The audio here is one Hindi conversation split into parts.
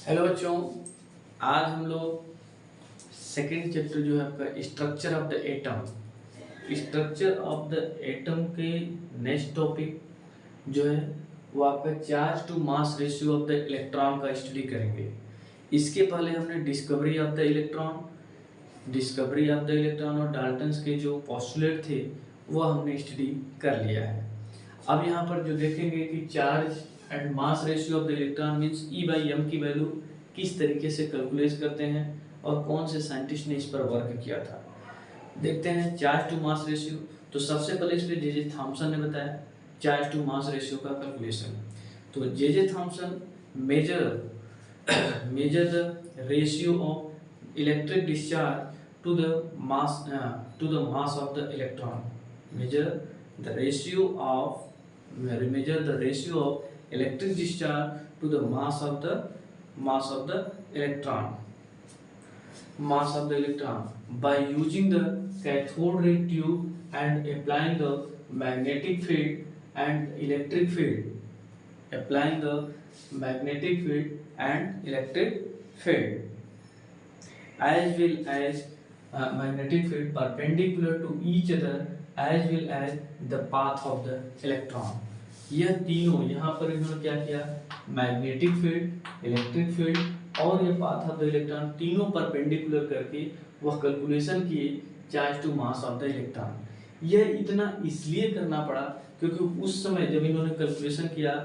हेलो बच्चों। आज हम लोग सेकेंड चैप्टर जो है आपका structure of the atom, structure of the atom के नेक्स्ट टॉपिक जो है वो आपका charge to mass ratio of the electron का स्टडी करेंगे। इसके पहले हमने डिस्कवरी ऑफ द इलेक्ट्रॉन और डाल्टन्स के जो पोस्टुलेट थे वो हमने स्टडी कर लिया है। अब यहाँ पर जो देखेंगे कि charge and mass ratio of the electron means E/m की वैल्यू किस तरीके से कैलकुलेट करते हैं और कौन से साइंटिस्ट ने इस पर वर्क किया था। देखते हैं चार्ज टू मास रेशियो। तो सबसे पहले इस पर जे थॉम्सन ने बताया चार्ज टू मास रेशियो का कैलकुलेशन। तो J Thomson measure the ratio of electric discharge to the mass of the electron. Measure the ratio of electric discharge to the mass of the electron by using the cathode ray tube and applying the magnetic field and electric field as well as magnetic field perpendicular to each other as well as the path of the electron। यह तीनों यहाँ पर इन्होंने क्या किया, मैग्नेटिक फील्ड, इलेक्ट्रिक फील्ड और ये पाथ ऑफ द इलेक्ट्रॉन तीनों परपेंडिकुलर करके वह कैलकुलेशन किए charge to mass of the electron. यह इतना इसलिए करना पड़ा क्योंकि उस समय जब इन्होंने कैलकुलेशन किया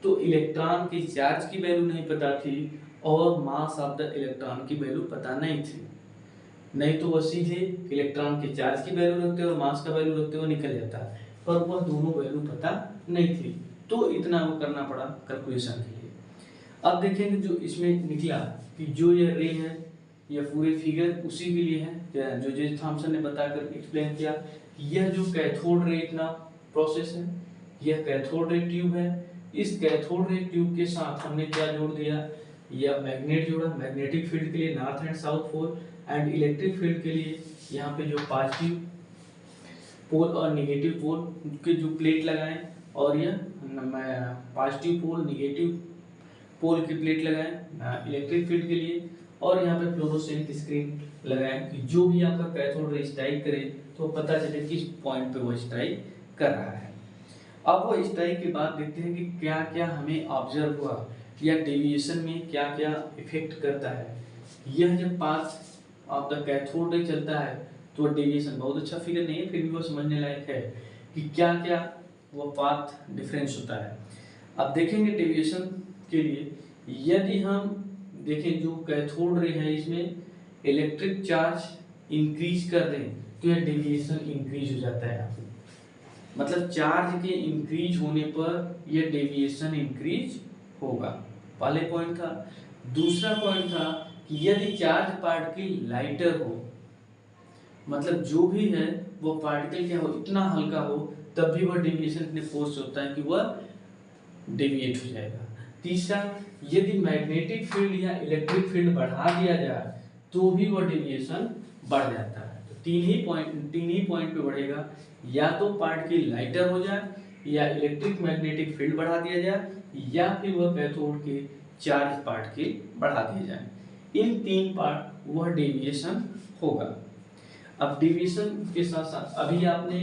तो इलेक्ट्रॉन के चार्ज की वैल्यू नहीं पता थी और मास ऑफ द इलेक्ट्रॉन की वैल्यू पता नहीं थी। नहीं तो वह सीधे इलेक्ट्रॉन के चार्ज की वैल्यू रखते और मास का वैल्यू रखते हुए निकल जाता, पर वह दोनों वैल्यू पता नहीं थी, तो इतना वो करना पड़ा कैलकुलेशन के लिए। अब देखेंगे जो इसमें निकला कि जो ये रे है यह पूरे फिगर उसी के लिए है जो जे थॉम्सन ने बताकर एक्सप्लेन किया। यह जो कैथोड रे इतना प्रोसेस है, यह कैथोड रे ट्यूब है। इस कैथोड रे ट्यूब के साथ हमने क्या जोड़ दिया, यह मैग्नेट जोड़ा, मैग्नेटिक फील्ड के लिए north and south pole and electric field के लिए यहाँ पे जो पॉजिटिव पोल और नेगेटिव पोल के जो प्लेट लगाएं और यह पॉजिटिव पोल नेगेटिव पोल की प्लेट लगाएं इलेक्ट्रिक फील्ड के लिए, और यहाँ पे फ्लोरोसेंट स्क्रीन लगाएं कि जो भी आपका कैथोड रे स्ट्राइक करे तो पता चले किस पॉइंट पे वो स्ट्राइक कर रहा है। अब वो स्ट्राइक के बाद देखते हैं कि क्या क्या हमें ऑब्जर्व हुआ या डेविएशन में क्या क्या इफेक्ट करता है। यह जब path of the cathode ray चलता है तो डेविएशन बहुत अच्छा फिगर नहीं है, फिर भी वो समझने लायक है कि क्या क्या वो पाथ डिफरेंस होता है। अब देखेंगे डेविएशन के लिए, यदि हम देखें जो कैथोड रे है इसमें इलेक्ट्रिक चार्ज इंक्रीज कर दें तो यह डेविएशन इंक्रीज हो जाता है। मतलब चार्ज के इंक्रीज होने पर यह डेविएशन इंक्रीज होगा, पहले पॉइंट था। दूसरा पॉइंट था कि यदि चार्ज पार्टिकल लाइटर हो, मतलब जो भी है वो पार्टिकल क्या हो, इतना हल्का हो, तब भी वह डेविएशन इतने फोर्स होता है कि वह डेविएट हो जाएगा। तीसरा, यदि मैग्नेटिक फील्ड या इलेक्ट्रिक फील्ड बढ़ा दिया जाए तो भी वह डेविएशन बढ़ जाता है। तो तीन ही पॉइंट पे बढ़ेगा, या तो पार्टिकल लाइटर हो जाए या इलेक्ट्रिक मैग्नेटिक फील्ड बढ़ा दिया जाए या फिर वह कैथोड के चार्ज पार्टिकल बढ़ा दिए जाए। इन तीन पार्ट वह डेविएशन होगा। अब डेविएशन के साथ साथ अभी आपने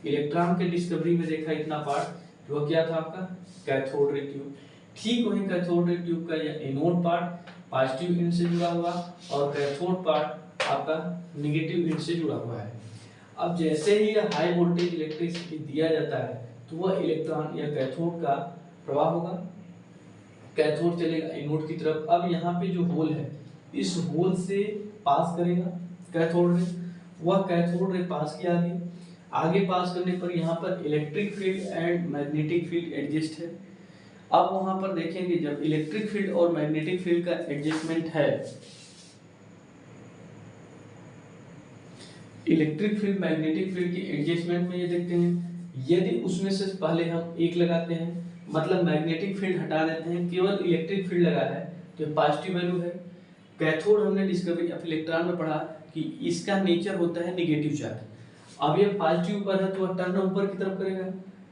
इलेक्ट्रॉन के डिस्कवरी में देखा इतना पार्ट जो क्या था आपका कैथोड रे ट्यूब। ठीक वही कैथोड रे ट्यूब का यह एनोड पार्ट पॉजिटिव एंड से जुड़ा हुआ और कैथोड पार्ट आपका नेगेटिव एंड से जुड़ा हुआ है। अब जैसे ही यह हाई वोल्टेज इलेक्ट्रिसिटी दिया जाता है तो वह इलेक्ट्रॉन या कैथोड का प्रवाह होगा, कैथोड चलेगा एनोड की तरफ। अब यहाँ पे जो होल है इस होल से पास करेगा कैथोड रे, वह कैथोड रे पास किया आगे पास करने पर यहाँ पर electric field and magnetic field adjust है। अब वहां पर देखेंगे जब इलेक्ट्रिक फील्ड और मैग्नेटिक फील्ड का एडजस्टमेंट है, इलेक्ट्रिक फील्ड मैग्नेटिक फील्ड की एडजस्टमेंट में ये देखते हैं, यदि उसमें से पहले हम एक लगाते हैं मतलब मैग्नेटिक फील्ड हटा देते हैं, केवल इलेक्ट्रिक फील्ड लगा है तो पॉजिटिव वैल्यू है। कैथोड हमने डिस्कवरी ऑफ इलेक्ट्रॉन में पढ़ा कि इसका नेचर होता है नेगेटिव चार्ज। अब ये पॉजिटिव पर है तो वह टर्न ऊपर की तरफ करेगा,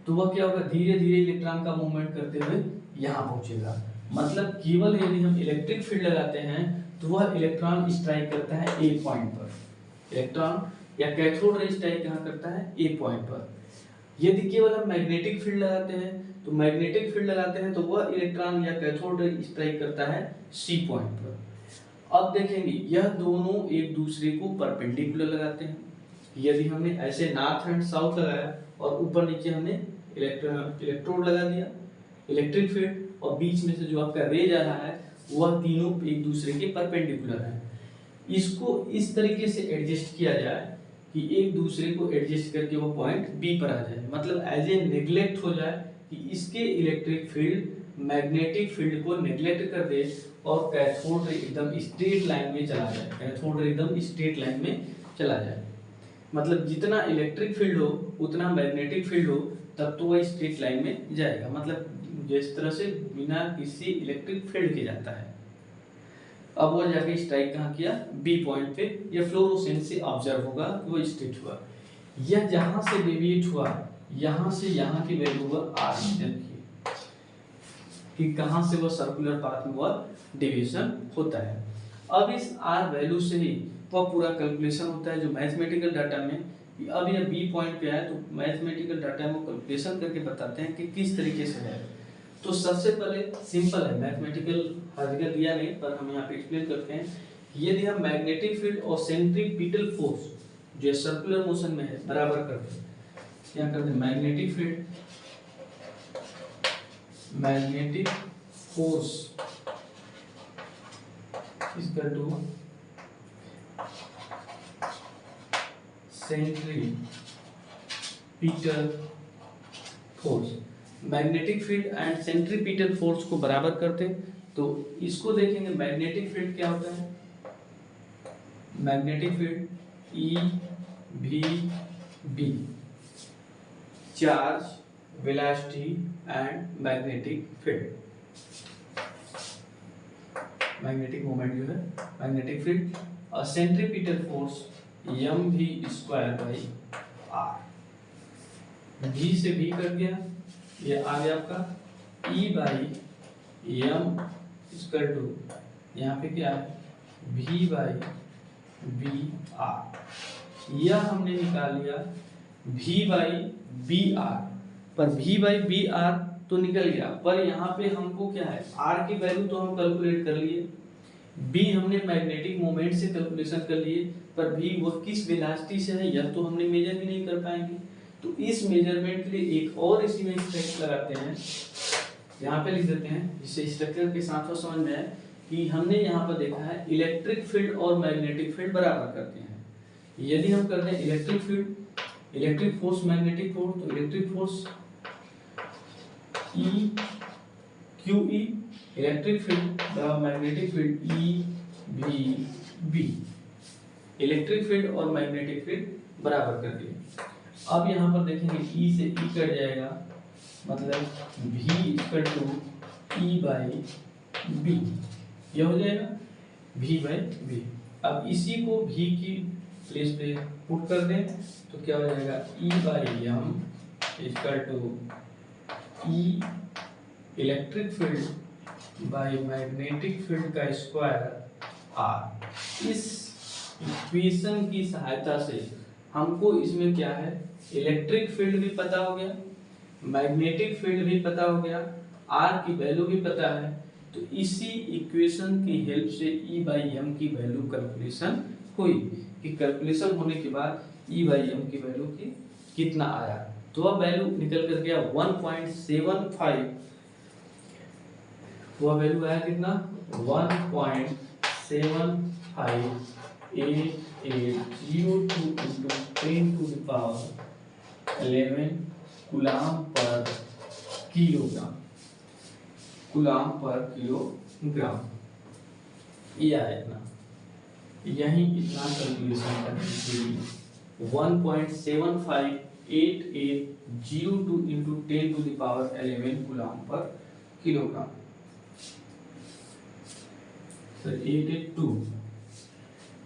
तो वह क्या होगा, धीरे धीरे इलेक्ट्रॉन का मूवमेंट करते हुए यहाँ पहुंचेगा। मतलब केवल यदि हम इलेक्ट्रिक फील्ड लगाते हैं तो वह इलेक्ट्रॉन स्ट्राइक करता है ए पॉइंट पर, इलेक्ट्रॉन या कैथोड रे स्ट्राइक कहाँ करता है, ए पॉइंट पर। यदि केवल हम मैग्नेटिक फील्ड लगाते हैं तो मैग्नेटिक फील्ड लगाते हैं तो वह इलेक्ट्रॉन या कैथोड रे स्ट्राइक करता है सी पॉइंट पर। अब देखेंगे यह दोनों एक दूसरे को परपेंडिकुलर लगाते हैं। यदि हमने ऐसे नॉर्थ एंड साउथ लगाया और ऊपर नीचे हमने इलेक्ट्रोड लगा दिया इलेक्ट्रिक फील्ड, और बीच में से जो आपका रे जा रहा है वह तीनों एक दूसरे के परपेंडिकुलर है। इसको इस तरीके से एडजस्ट किया जाए कि एक दूसरे को एडजस्ट करके वो पॉइंट बी पर आ जाए, मतलब एज ए नेग्लेक्ट हो जाए कि इसके इलेक्ट्रिक फील्ड मैग्नेटिक फील्ड को नेग्लेक्ट कर दे और कैथोड रे एकदम स्ट्रेट लाइन में चला जाए, कैथोड रे एकदम स्ट्रेट लाइन में चला जाए। मतलब जितना इलेक्ट्रिक फील्ड हो उतना मैग्नेटिक फील्ड हो तब तो वह स्ट्रेट लाइन में जाएगा, मतलब जिस तरह से बिना किसी इलेक्ट्रिक फील्ड के जाता है। अब वो जाके स्ट्राइक कहाँ किया, बी पॉइंट पे। ये फ्लोरोसेंट से ऑब्जर्व होगा कि वो स्ट्रेट हुआ। यह जहां से डेविएट हुआ यहां से यहां की वैल्यू वह आर देखिए कि कहां से वह सर्कुलर पाथ में वह डेविएशन होता है। अब इस आर वैल्यू से ही वह पूरा कैलकुलेशन होता है जो मैथमेटिकल डाटा में। अब यह बी पॉइंट पे आया तो मैथमेटिकल डाटा में कैलकुलेशन करके बताते हैं कि किस तरीके से है। तो सबसे पहले सिंपल है, मैथमेटिकल हर जगह दिया नहीं पर हम यहाँ पे एक्सप्लेन करते हैं। यदि हम मैग्नेटिक फील्ड और सेंट्रीपिटल फोर्स जो सर्कुलर मोशन में है बराबर करते हैं, क्या करते हैं, magnetic field magnetic force equal to centripetal force. Magnetic field and centripetal force को बराबर करते तो इसको देखेंगे। मैग्नेटिक फील्ड क्या होता है, मैग्नेटिक फील्ड ई भी B, charge, velocity and magnetic field, magnetic moment जो है मैग्नेटिक फील्ड। और centripetal force M V square by R, भी से भी कर दिया, ये आ गया आपका E by M equal to यहाँ पे क्या है भी बाई बी आर। यह हमने निकाल लिया भी बाई बी आर, पर भी बाई बी आर तो निकल गया, पर यहाँ पे हमको क्या है आर की वैल्यू तो हम कैलकुलेट कर लिए, बी हमने मैग्नेटिक मोमेंट से कैलकुलेशन कर लिए, पर भी वह किस वेलोसिटी से है यह तो हमने मेजर भी नहीं कर पाएंगे। तो इस मेजरमेंट के लिए एक और इसी में स्ट्रक्चर लगाते हैं, यहाँ पे लिख देते हैं जिससे स्ट्रक्चर के साथ समझ में आए कि हमने यहाँ पर देखा है इलेक्ट्रिक फील्ड और मैग्नेटिक फील्ड बराबर करते हैं। यदि हम करते हैं electric field, electric force, magnetic force, तो electric force E Q E, electric field magnetic field E भी बी, इलेक्ट्रिक फील्ड और मैग्नेटिक फील्ड बराबर कर दिए। अब यहाँ पर देखेंगे ई से ई कट जाएगा, मतलब भी equal to E by B, यह हो जाएगा भी बाई बी। अब इसी को भी की प्लेस पे पुट कर दें तो क्या हो जाएगा E by M equal to E electric field by magnetic field का स्क्वायर आर। इस इक्वेशन की सहायता से हमको इसमें क्या है इलेक्ट्रिक फील्ड भी पता हो गया, मैग्नेटिक फील्ड भी पता हो गया, आर की वैल्यू भी पता है। तो इसी इक्वेशन की हेल्प से ई बाई एम की वैल्यू कैलकुलेशन हुई कि कैलकुलेशन होने के बाद ई बाई एम की वैल्यू की कितना आया, तो वह वैल्यू निकल कर गया 1.75। वह वैल्यू आया कितना 1.758802 into 10 to the power 11 coulomb पर किलोग्राम, कूलाम पर किलोग्राम। ये आया इतना, यही इतना कैलकुलेशन करने के लिए 1.758802 into 10 to the power 11 coulomb पर kilogram. Sir 882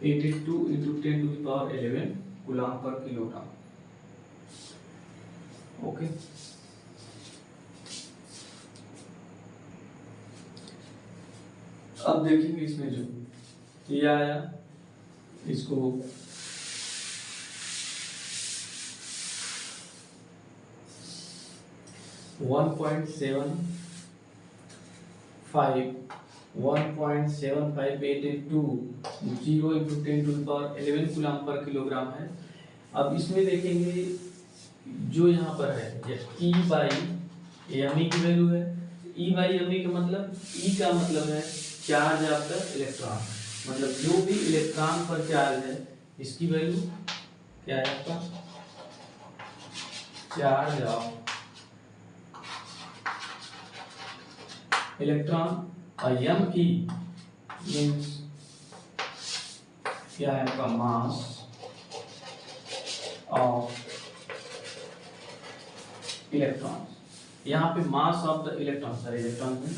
into 10 to the power 11 coulomb पर किलोग्राम। ओके अब देखेंगे इसमें जो ये आया, इसको 1.75 0 into 10 to the power 11 coulomb per kilogram है। अब इसमें देखेंगे जो यहाँ पर है E बाई एम ई की वैल्यू है। E बाई एम ई का मतलब, E का मतलब है चार्ज ऑफ द इलेक्ट्रॉन, मतलब जो भी इलेक्ट्रॉन पर चार्ज है इसकी वैल्यू क्या है आपका, चार्ज ऑफ इलेक्ट्रॉन। और एम ई मीन्स क्या है आपका, मास ऑफ इलेक्ट्रॉन। यहाँ पे mass of the electron, sorry electron में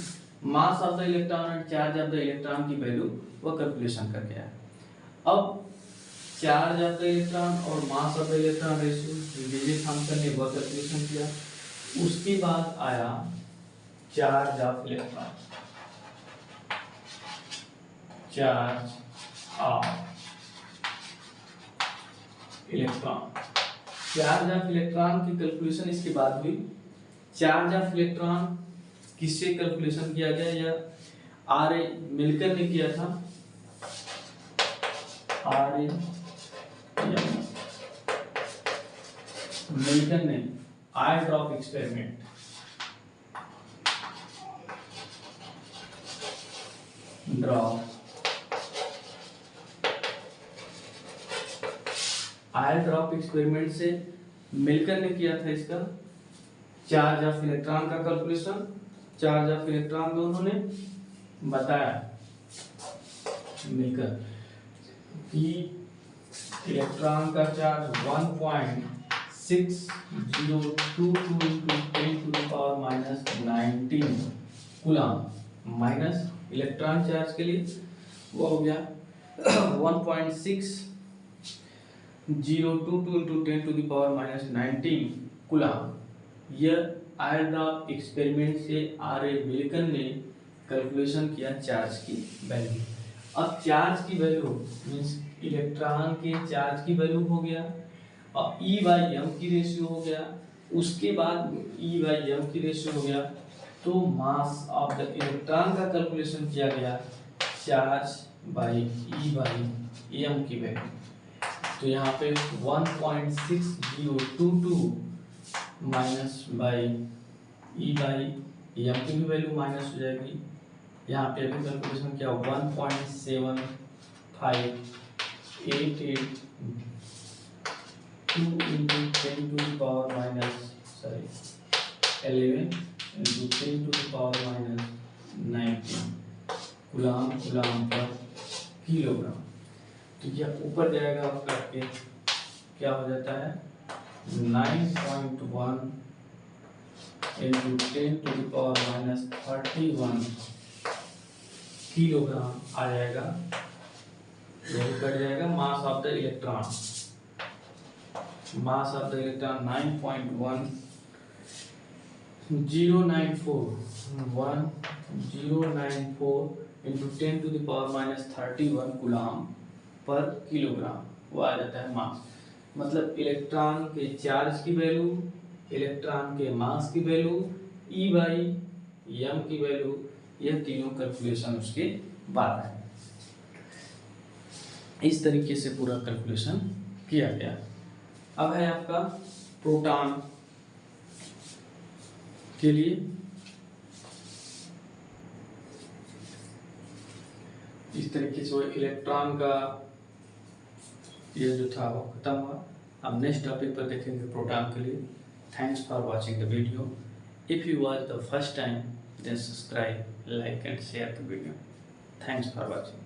mass of the electron and charge of the electron की वैल्यू वो कैलकुलेशन करके आया। अब चार्ज ऑफ द इलेक्ट्रॉन और mass of the electron ratio digit Thomson ने वो कैलकुलेशन किया। उसके बाद आया charge of electron, charge of electron, charge of electron की कैलकुलेशन इसके बाद हुई। चार्ज ऑफ इलेक्ट्रॉन किससे कैलकुलेशन किया गया, या आर ए मिलकर ने किया था, आर ए मिलकर ने आई ड्रॉप एक्सपेरिमेंट, आई ड्रॉप एक्सपेरिमेंट से मिलकर ने किया था इसका चार्ज ऑफ इलेक्ट्रॉन का कैलकुलेशन। चार्ज ऑफ इलेक्ट्रॉन दोनों ने बताया मिलकर कि इलेक्ट्रॉन का charge 1.6022 into 10 to the power minus 19 coulomb, minus electron charge के लिए वो हो गया 1.6022 into 10 to the power minus 19 coulomb. यह आयर ड्रॉप एक्सपेरिमेंट से आर ए मिलकन ने कैलकुलेशन किया चार्ज की वैल्यू। अब चार्ज की वैल्यू मीन्स इलेक्ट्रॉन के चार्ज की वैल्यू हो गया, और E बाई एम की रेशियो हो गया। उसके बाद E बाई एम की रेशियो हो गया तो मास ऑफ द इलेक्ट्रॉन का कैलकुलेशन किया गया charge by E by M की वैल्यू। तो यहाँ पे 1.6022 minus by E by M की भी वैल्यू माइनस हो जाएगी। यहाँ पे अभी कैलकुलेशन किया 1.7588 2 into 10 to the power minus 11 into 10 to the power minus 19 coulomb per kilogram. तो यह ऊपर जाएगा आपका के क्या हो जाता है 9.1 into 10 to the power minus 31 kilogram आ जाएगा। यही कट जाएगा मास of the electron, mass of the electron 9.1094 into 10 to the power minus 31 coulomb per kilogram वो आ जाता है मास। मतलब इलेक्ट्रॉन के चार्ज की वैल्यू, इलेक्ट्रॉन के मास की वैल्यू, E बाई एम की वैल्यू, यह तीनों कैलकुलेशन उसके बाद है। इस तरीके से पूरा कैलकुलेशन किया गया। अब है आपका प्रोटॉन के लिए। इस तरीके से वो इलेक्ट्रॉन का ये जो था वो खत्म हुआ। अब नेक्स्ट टॉपिक पर देखेंगे प्रोटॉन के लिए। Thanks for watching the video. If you watch the first time then subscribe, like and share the video. Thanks for watching.